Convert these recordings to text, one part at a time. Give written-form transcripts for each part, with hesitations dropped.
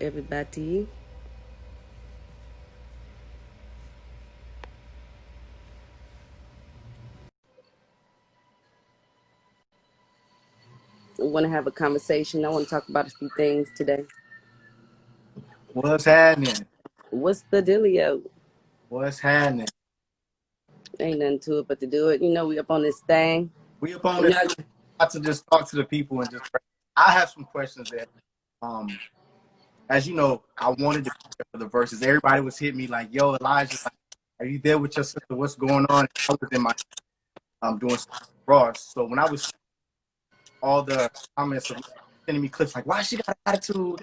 Everybody. I want to have a conversation. I want to talk about a few things today. What's happening? What's the dealio? What's happening? Ain't nothing to it but to do it. We up on this thing. We up on You this know, got to just talk to the people and just. I have some questions that, um, as you know, I wanted to be there for the verses. Everybody was hitting me like, "Yo, Elijah, like, are you there with your sister? What's going on?" I was in my doing some Ross. So when I was all the comments of sending me clips like, "Why she got an attitude?"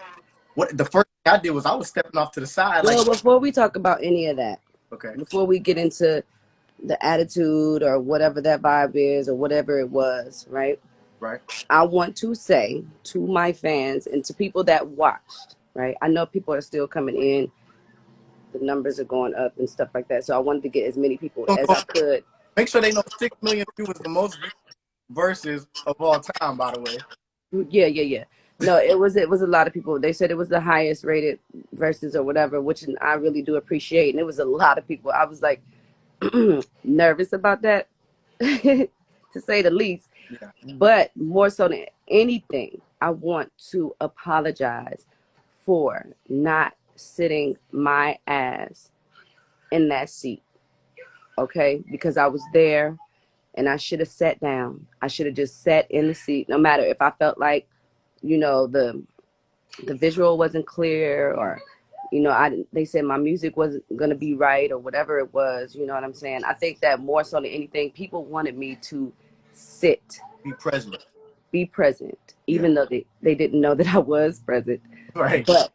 What the first thing I did was I was stepping off to the side like, well, before we talk about any of that, "Okay, before we get into the attitude or whatever that vibe is or whatever it was, right? right, I want to say to my fans and to people that watched, right? I know people are still coming in. The numbers are going up and stuff like that. So I wanted to get as many people don't as know. I could. Make sure they know 6 million viewers, the most viewed verses of all time, by the way." Yeah. No, it was a lot of people. They said it was the highest rated verses or whatever, which I really do appreciate. And it was a lot of people. I was like nervous about that, to say the least. Yeah, But more so than anything, I want to apologize for not sitting my ass in that seat. Okay, because I was there and I should have sat down. I should have just sat in the seat, no matter if I felt like the visual wasn't clear, or they said my music wasn't going to be right or whatever it was. You know what I'm saying? I think that more so than anything, people wanted me to sit, be present. be present, Yeah, even though they didn't know that I was present. right. But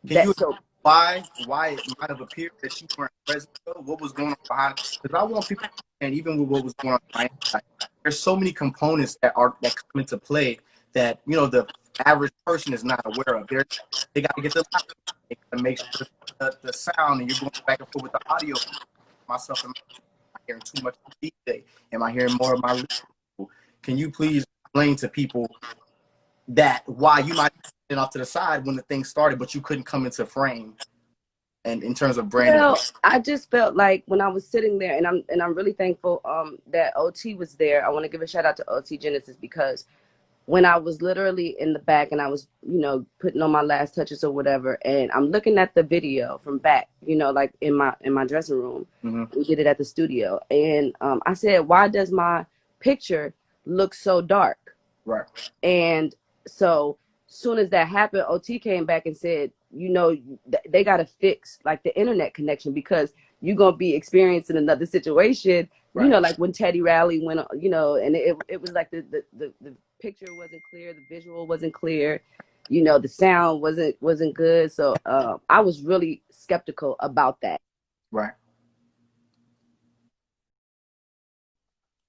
Can that you so why it might have appeared that you weren't present? Though? What was going on behind? Because I want people, and even with what was going on behind, like, there's so many components that come into play that the average person is not aware of. They got to get the light. They got to make sure the sound, and you're going back and forth with the audio. Myself, am I hearing too much of the DJ? Am I hearing more of my? Can you please explain to people that why you might be off to the side when the thing started, but you couldn't come into frame, and in terms of branding? well, I just felt like when I was sitting there, and I'm really thankful that OT was there. I want to give a shout out to OT Genesis, because when I was literally in the back and I was, putting on my last touches or whatever, and I'm looking at the video from back, like in my dressing room. Mm-hmm. We did it at the studio, and I said, "Why does my picture look so dark?" Right. And so soon as that happened, OT came back and said, they got to fix like the internet connection, because you're going to be experiencing another situation, Right. like when Teddy Riley went, and it was like the picture wasn't clear, the visual wasn't clear, the sound wasn't good. So I was really skeptical about that. Right.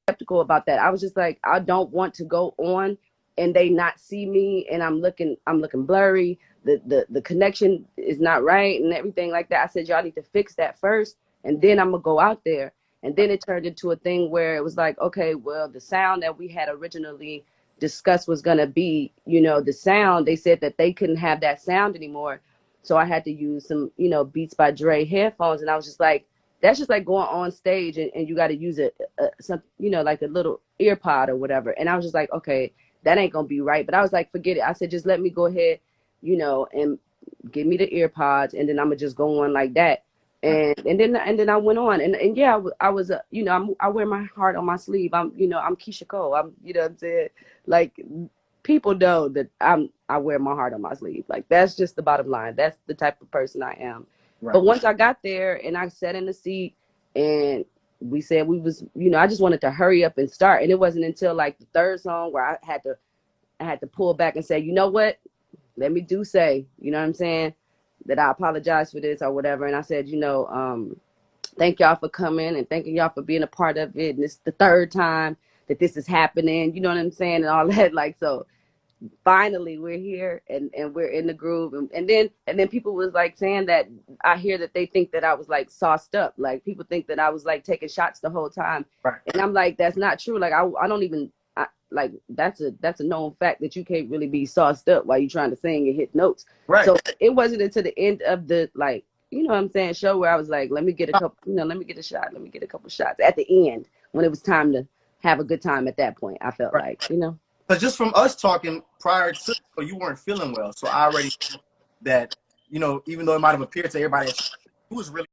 I was just like, I don't want to go on and they not see me, and I'm looking blurry. The connection is not right and everything like that. I said, y'all need to fix that first, and then I'm gonna go out there. And then it turned into a thing where it was like, okay, well, the sound that we had originally discussed was gonna be, the sound. They said that they couldn't have that sound anymore. So I had to use some, Beats by Dre headphones, and I was just like, that's just like going on stage and you got to use some, like a little ear pod or whatever. And I was just like, okay, that ain't gonna be right. But I was like, forget it. I said, just let me go ahead, and give me the ear pods, and then I'm gonna just go on like that. Right. And then I went on, and yeah, I was I wear my heart on my sleeve. I'm Keyshia Cole. I'm, what I'm saying, like, people know that I wear my heart on my sleeve. Like, that's just the bottom line. That's the type of person I am. Right. But once I got there and I sat in the seat, and we said we was, I just wanted to hurry up and start. And it wasn't until like the third song where I had to pull back and say, you know what? Let me do say, you know what I'm saying? That I apologize for this or whatever. And I said, thank y'all for coming and thanking y'all for being a part of it. And it's the third time that this is happening, you know what I'm saying? And all that. Like, so finally we're here, and we're in the groove, and then people was like saying that I hear that they think that I was like sauced up, like people think that I was like taking shots the whole time. Right. And I'm like, that's not true. Like, I don't even like that's a known fact that you can't really be sauced up while you're trying to sing and hit notes. Right. So it wasn't until the end of the, like, you know what I'm saying, show, where I was like, let me get a couple, you know, let me get a shot, let me get a couple shots at the end when it was time to have a good time. At that point, I felt Right. like, you know. Because just from us talking prior to, you weren't feeling well, so I already know that, you know, even though it might have appeared to everybody that you was really